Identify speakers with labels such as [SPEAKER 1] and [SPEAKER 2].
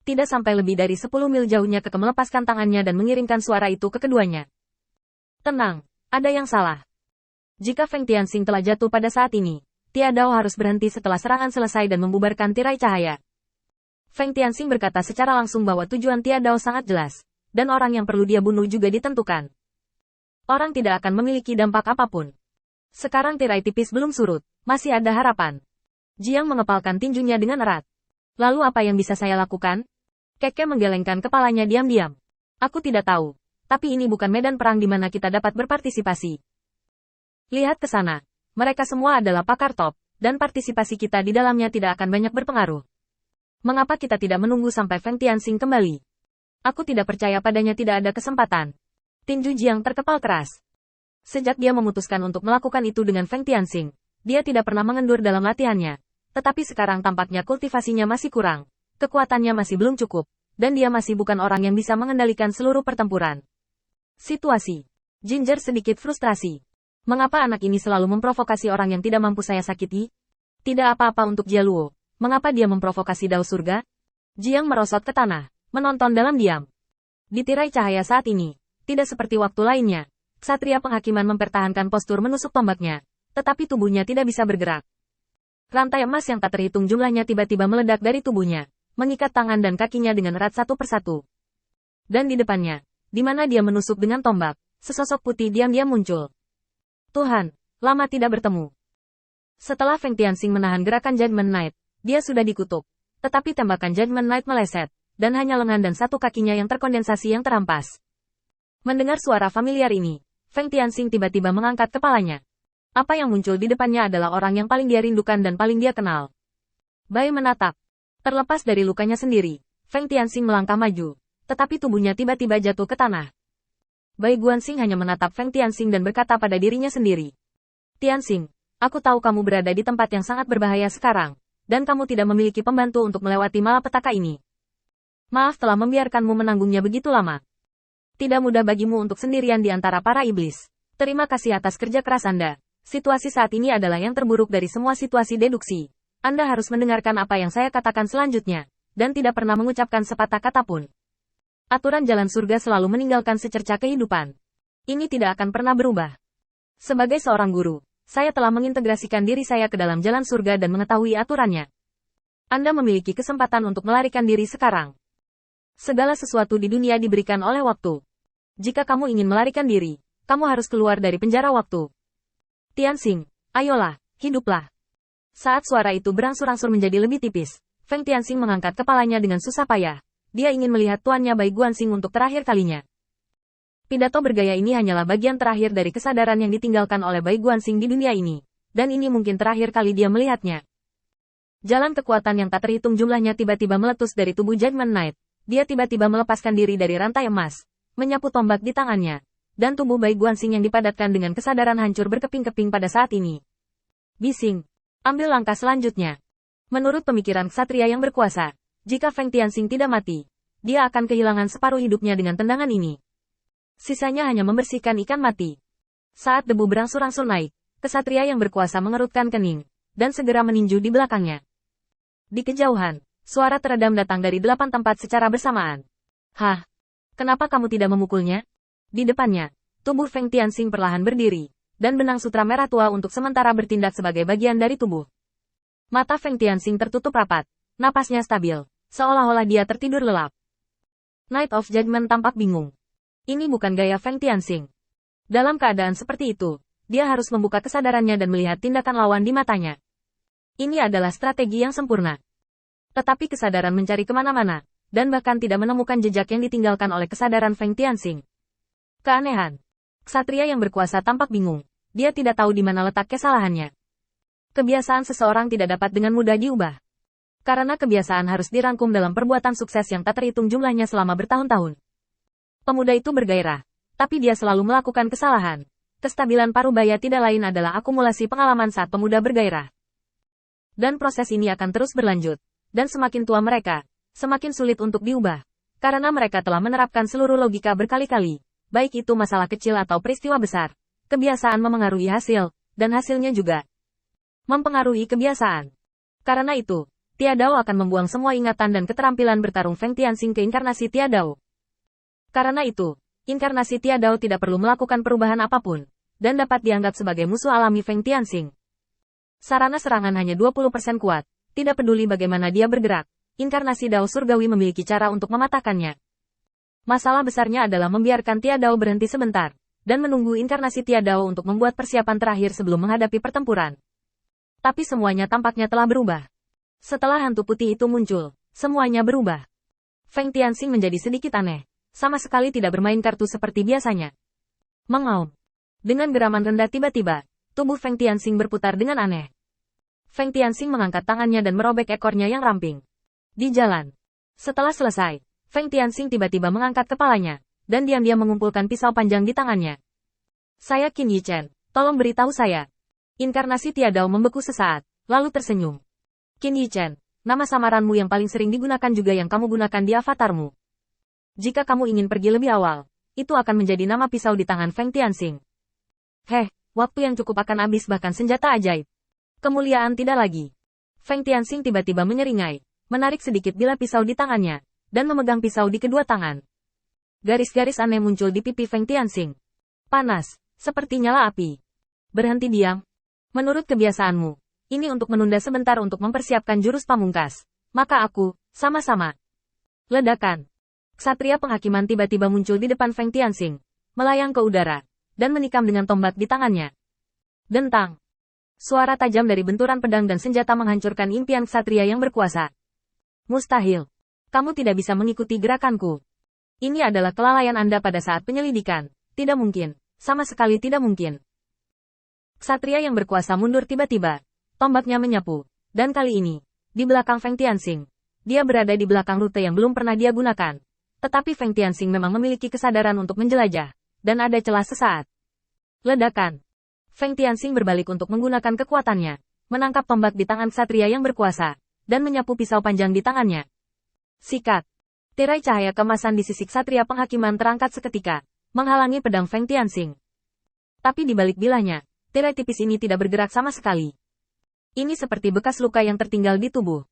[SPEAKER 1] Tidak sampai lebih dari 10 mil jauhnya Keke melepaskan tangannya dan mengirimkan suara itu ke keduanya. Tenang, ada yang salah. Jika Feng Tianxing telah jatuh pada saat ini, Tiadao harus berhenti setelah serangan selesai dan membubarkan tirai cahaya. Feng Tianxing berkata secara langsung bahwa tujuan Tiadao sangat jelas, dan orang yang perlu dia bunuh juga ditentukan. Orang tidak akan memiliki dampak apapun. Sekarang tirai tipis belum surut, masih ada harapan. Jiang mengepalkan tinjunya dengan erat. Lalu apa yang bisa saya lakukan? Keke menggelengkan kepalanya diam-diam. Aku tidak tahu, tapi ini bukan medan perang di mana kita dapat berpartisipasi. Lihat ke sana. Mereka semua adalah pakar top, dan partisipasi kita di dalamnya tidak akan banyak berpengaruh. Mengapa kita tidak menunggu sampai Feng Tianxing kembali? Aku tidak percaya padanya tidak ada kesempatan. Tinju Jiang terkepal keras. Sejak dia memutuskan untuk melakukan itu dengan Feng Tianxing, dia tidak pernah mengendur dalam latihannya. Tetapi sekarang tampaknya kultivasinya masih kurang, kekuatannya masih belum cukup, dan dia masih bukan orang yang bisa mengendalikan seluruh pertempuran. Situasi. Ginger sedikit frustrasi. Mengapa anak ini selalu memprovokasi orang yang tidak mampu saya sakiti? Tidak apa-apa untuk Jialuo. Mengapa dia memprovokasi Dao Surga? Jiang merosot ke tanah, menonton dalam diam. Di tirai cahaya saat ini, tidak seperti waktu lainnya. Ksatria penghakiman mempertahankan postur menusuk tombaknya, tetapi tubuhnya tidak bisa bergerak. Rantai emas yang tak terhitung jumlahnya tiba-tiba meledak dari tubuhnya, mengikat tangan dan kakinya dengan erat satu persatu. Dan di depannya, di mana dia menusuk dengan tombak, sesosok putih diam-diam muncul. Tuhan, lama tidak bertemu. Setelah Feng Tianxing menahan gerakan Judgment Knight, dia sudah dikutuk. Tetapi tembakan Judgment Knight meleset, dan hanya lengan dan satu kakinya yang terkondensasi yang terampas. Mendengar suara familiar ini, Feng Tianxing tiba-tiba mengangkat kepalanya. Apa yang muncul di depannya adalah orang yang paling dia rindukan dan paling dia kenal. Bai menatap. Terlepas dari lukanya sendiri, Feng Tianxing melangkah maju, tetapi tubuhnya tiba-tiba jatuh ke tanah. Bai Guanxing hanya menatap Feng Tianxing dan berkata pada dirinya sendiri. Tianxing, aku tahu kamu berada di tempat yang sangat berbahaya sekarang, dan kamu tidak memiliki pembantu untuk melewati malapetaka ini. Maaf telah membiarkanmu menanggungnya begitu lama. Tidak mudah bagimu untuk sendirian di antara para iblis. Terima kasih atas kerja keras Anda. Situasi saat ini adalah yang terburuk dari semua situasi deduksi. Anda harus mendengarkan apa yang saya katakan selanjutnya, dan tidak pernah mengucapkan sepatah kata pun. Aturan jalan surga selalu meninggalkan secerca kehidupan. Ini tidak akan pernah berubah. Sebagai seorang guru, saya telah mengintegrasikan diri saya ke dalam jalan surga dan mengetahui aturannya. Anda memiliki kesempatan untuk melarikan diri sekarang. Segala sesuatu di dunia diberikan oleh waktu. Jika kamu ingin melarikan diri, kamu harus keluar dari penjara waktu. Tianxing, ayolah, hiduplah. Saat suara itu berangsur-angsur menjadi lebih tipis, Feng Tianxing mengangkat kepalanya dengan susah payah. Dia ingin melihat tuannya Bai Guanxing untuk terakhir kalinya. Pidato bergaya ini hanyalah bagian terakhir dari kesadaran yang ditinggalkan oleh Bai Guanxing di dunia ini, dan ini mungkin terakhir kali dia melihatnya. Jalan kekuatan yang tak terhitung jumlahnya tiba-tiba meletus dari tubuh Judgment Knight. Dia tiba-tiba melepaskan diri dari rantai emas, menyapu tombak di tangannya, dan tubuh Bai Guanxing yang dipadatkan dengan kesadaran hancur berkeping-keping pada saat ini. Bising, ambil langkah selanjutnya. Menurut pemikiran ksatria yang berkuasa, jika Feng Tianxing tidak mati, dia akan kehilangan separuh hidupnya dengan tendangan ini. Sisanya hanya membersihkan ikan mati. Saat debu berangsur-angsur naik, ksatria yang berkuasa mengerutkan kening, dan segera meninju di belakangnya. Di kejauhan, suara teredam datang dari 8 tempat secara bersamaan. Hah? Kenapa kamu tidak memukulnya? Di depannya, tubuh Feng Tianxing perlahan berdiri, dan benang sutra merah tua untuk sementara bertindak sebagai bagian dari tubuh. Mata Feng Tianxing tertutup rapat, napasnya stabil, seolah-olah dia tertidur lelap. Knight of Judgment tampak bingung. Ini bukan gaya Feng Tianxing. Dalam keadaan seperti itu, dia harus membuka kesadarannya dan melihat tindakan lawan di matanya. Ini adalah strategi yang sempurna. Tetapi kesadaran mencari kemana-mana, dan bahkan tidak menemukan jejak yang ditinggalkan oleh kesadaran Feng Tianxing. Keanehan. Ksatria yang berkuasa tampak bingung. Dia tidak tahu di mana letak kesalahannya. Kebiasaan seseorang tidak dapat dengan mudah diubah. Karena kebiasaan harus dirangkum dalam perbuatan sukses yang tak terhitung jumlahnya selama bertahun-tahun. Pemuda itu bergairah, tapi dia selalu melakukan kesalahan. Kestabilan Parubaya tidak lain adalah akumulasi pengalaman saat pemuda bergairah. Dan proses ini akan terus berlanjut. Dan semakin tua mereka, semakin sulit untuk diubah. Karena mereka telah menerapkan seluruh logika berkali-kali. Baik itu masalah kecil atau peristiwa besar. Kebiasaan memengaruhi hasil, dan hasilnya juga mempengaruhi kebiasaan. Karena itu, Tiadao akan membuang semua ingatan dan keterampilan bertarung Feng Tianxing ke inkarnasi Tiadao. Karena itu, inkarnasi Tiadao tidak perlu melakukan perubahan apapun, dan dapat dianggap sebagai musuh alami Feng Tianxing. Sarana serangan hanya 20% kuat, tidak peduli bagaimana dia bergerak, inkarnasi Dao Surgawi memiliki cara untuk mematahkannya. Masalah besarnya adalah membiarkan Tiadao berhenti sebentar, dan menunggu inkarnasi Tiadao untuk membuat persiapan terakhir sebelum menghadapi pertempuran. Tapi semuanya tampaknya telah berubah. Setelah hantu putih itu muncul, semuanya berubah. Feng Tianxing menjadi sedikit aneh, sama sekali tidak bermain kartu seperti biasanya. Mengaum. Dengan geraman rendah tiba-tiba, tubuh Feng Tianxing berputar dengan aneh. Feng Tianxing mengangkat tangannya dan merobek ekornya yang ramping. Di jalan. Setelah selesai, Feng Tianxing tiba-tiba mengangkat kepalanya, dan diam-diam mengumpulkan pisau panjang di tangannya. Saya Qin Yichen, tolong beritahu saya. Inkarnasi Tiadao membeku sesaat, lalu tersenyum. Qin Yichen, nama samaranmu yang paling sering digunakan juga yang kamu gunakan di avatarmu. Jika kamu ingin pergi lebih awal, itu akan menjadi nama pisau di tangan Feng Tianxing. Waktu yang cukup akan habis bahkan senjata ajaib. Kemuliaan tidak lagi. Feng Tianxing tiba-tiba menyeringai, menarik sedikit bilah pisau di tangannya, dan memegang pisau di kedua tangan. Garis-garis aneh muncul di pipi Feng Tianxing. Panas, seperti nyala api. Berhenti diam. Menurut kebiasaanmu, ini untuk menunda sebentar untuk mempersiapkan jurus pamungkas. Maka aku, sama-sama. Ledakan. Ksatria penghakiman tiba-tiba muncul di depan Feng Tianxing, melayang ke udara, dan menikam dengan tombak di tangannya. Dentang. Suara tajam dari benturan pedang dan senjata menghancurkan impian ksatria yang berkuasa. Mustahil. Kamu tidak bisa mengikuti gerakanku. Ini adalah kelalaian Anda pada saat penyelidikan. Tidak mungkin. Sama sekali tidak mungkin. Ksatria yang berkuasa mundur tiba-tiba. Tombaknya menyapu. Dan kali ini, di belakang Feng Tianxing. Dia berada di belakang rute yang belum pernah dia gunakan. Tetapi Feng Tianxing memang memiliki kesadaran untuk menjelajah. Dan ada celah sesaat. Ledakan. Feng Tianxing berbalik untuk menggunakan kekuatannya. Menangkap tombak di tangan ksatria yang berkuasa. Dan menyapu pisau panjang di tangannya. Sikat. Tirai cahaya kemasan di sisi ksatria penghakiman terangkat seketika. Menghalangi pedang Feng Tianxing. Tapi di balik bilahnya, tirai tipis ini tidak bergerak sama sekali. Ini seperti bekas luka yang tertinggal di tubuh.